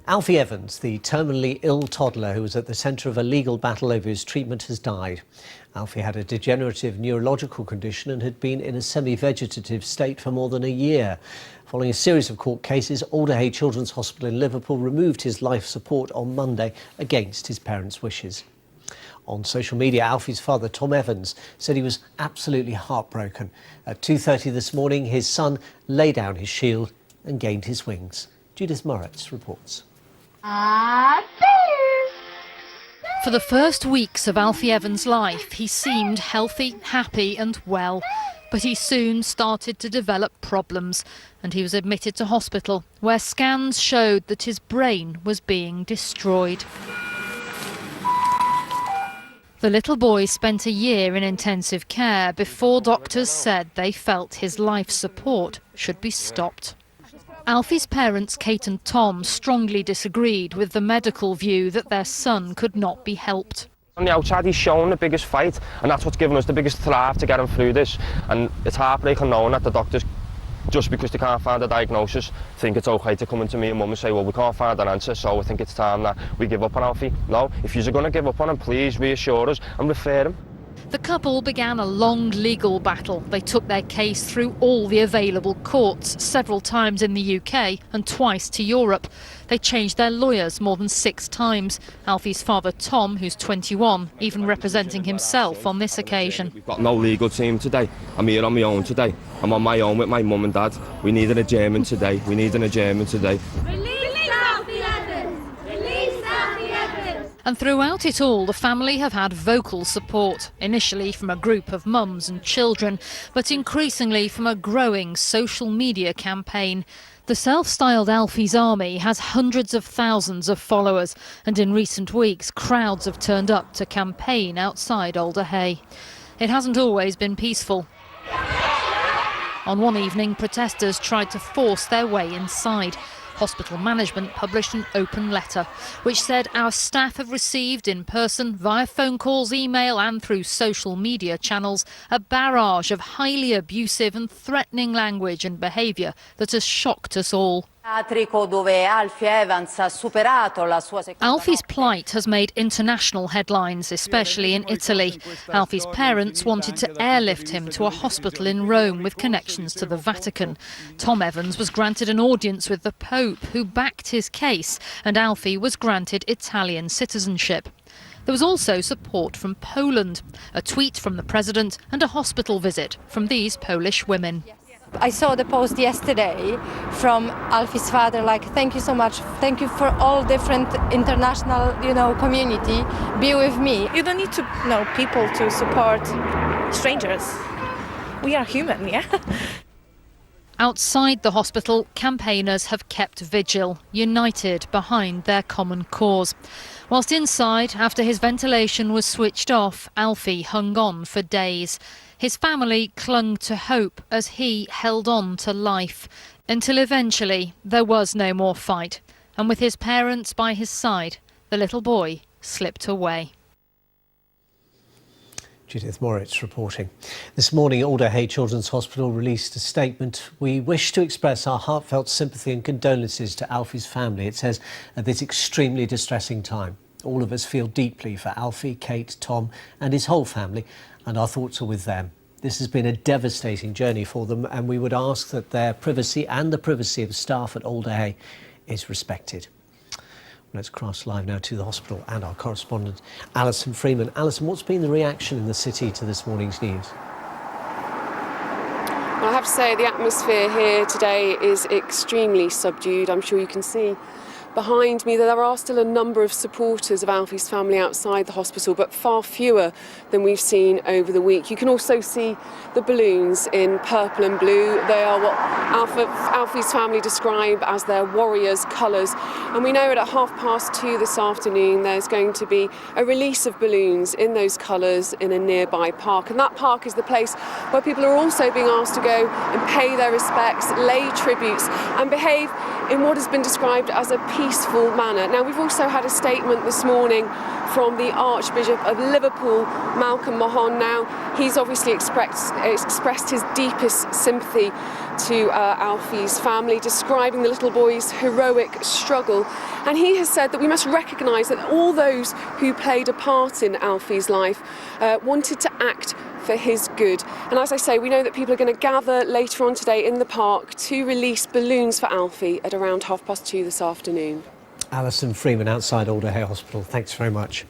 Alfie Evans, the terminally ill toddler who was at the centre of a legal battle over his treatment, has died. Alfie had a degenerative neurological condition and had been in a semi-vegetative state for more than a year. Following a series of court cases, Alderhay Children's Hospital in Liverpool removed his life support on Monday against his parents' wishes. On social media, Alfie's father, Tom Evans, said he was absolutely heartbroken. At 2:30 this morning, his son lay down his shield and gained his wings. Judith Moritz reports. For the first weeks of Alfie Evans' life, he seemed healthy, happy and well. But he soon started to develop problems and he was admitted to hospital, where scans showed that his brain was being destroyed. The little boy spent a year in intensive care before doctors said they felt his life support should be stopped. Alfie's parents, Kate and Tom, strongly disagreed with the medical view that their son could not be helped. On the outside, he's shown the biggest fight, and that's what's given us the biggest thrive to get him through this. And it's heartbreaking knowing that the doctors, just because they can't find a diagnosis, think it's okay to come into me and mum and say, well, we can't find an answer, so I think it's time that we give up on Alfie. No, if you're going to give up on him, please reassure us and refer him. The couple began a long legal battle. They took their case through all the available courts, several times in the UK and twice to Europe. They changed their lawyers more than 6 times. Alfie's father, Tom, who's 21, even representing himself on this occasion. We've got no legal team today. I'm here on my own today. I'm on my own with my mum and dad. We need an adjournment today. We need an adjournment today. And throughout it all, the family have had vocal support, initially from a group of mums and children, but increasingly from a growing social media campaign. The self-styled Alfie's Army has hundreds of thousands of followers, and in recent weeks, crowds have turned up to campaign outside Alderhay. It hasn't always been peaceful. On one evening, protesters tried to force their way inside. Hospital management published an open letter which said our staff have received in person, via phone calls, email and through social media channels a barrage of highly abusive and threatening language and behaviour that has shocked us all. Alfie's plight has made international headlines, especially in Italy. Alfie's parents wanted to airlift him to a hospital in Rome with connections to the Vatican. Tom Evans was granted an audience with the Pope, who backed his case, and Alfie was granted Italian citizenship. There was also support from Poland, a tweet from the president and a hospital visit from these Polish women. I saw the post yesterday from Alfie's father, like, thank you so much, thank you for all different international, community, be with me. You don't need to know people to support strangers. We are human, yeah? Outside the hospital, campaigners have kept vigil, united behind their common cause. Whilst inside, after his ventilation was switched off, Alfie hung on for days. His family clung to hope as he held on to life, until eventually there was no more fight. And with his parents by his side, the little boy slipped away. Judith Moritz reporting. This morning, Alderhay Children's Hospital released a statement. We wish to express our heartfelt sympathy and condolences to Alfie's family, it says, at this extremely distressing time. All of us feel deeply for Alfie, Kate, Tom and his whole family, and our thoughts are with them. This has been a devastating journey for them, and we would ask that their privacy and the privacy of staff at Alderhay is respected. Let's cross live now to the hospital and our correspondent, Alison Freeman. Alison, what's been the reaction in the city to this morning's news? Well, I have to say the atmosphere here today is extremely subdued. I'm sure you can see behind me that there are still a number of supporters of Alfie's family outside the hospital, but far fewer than we've seen over the week. You can also see the balloons in purple and blue. They are what Alfie's family describe as their warriors' colours. And we know that at 2:30 this afternoon there's going to be a release of balloons in those colours in a nearby park. And that park is the place where people are also being asked to go and pay their respects, lay tributes and behave in what has been described as a peaceful peaceful manner. Now, we've also had a statement this morning from the Archbishop of Liverpool, Malcolm Mahon. Now, he's obviously expressed his deepest sympathy to Alfie's family, describing the little boy's heroic struggle. And he has said that we must recognise that all those who played a part in Alfie's life wanted to act for his good. And as I say, we know that people are going to gather later on today in the park to release balloons for Alfie at around 2:30 this afternoon. Alison Freeman outside Alderhay Hospital. Thanks very much.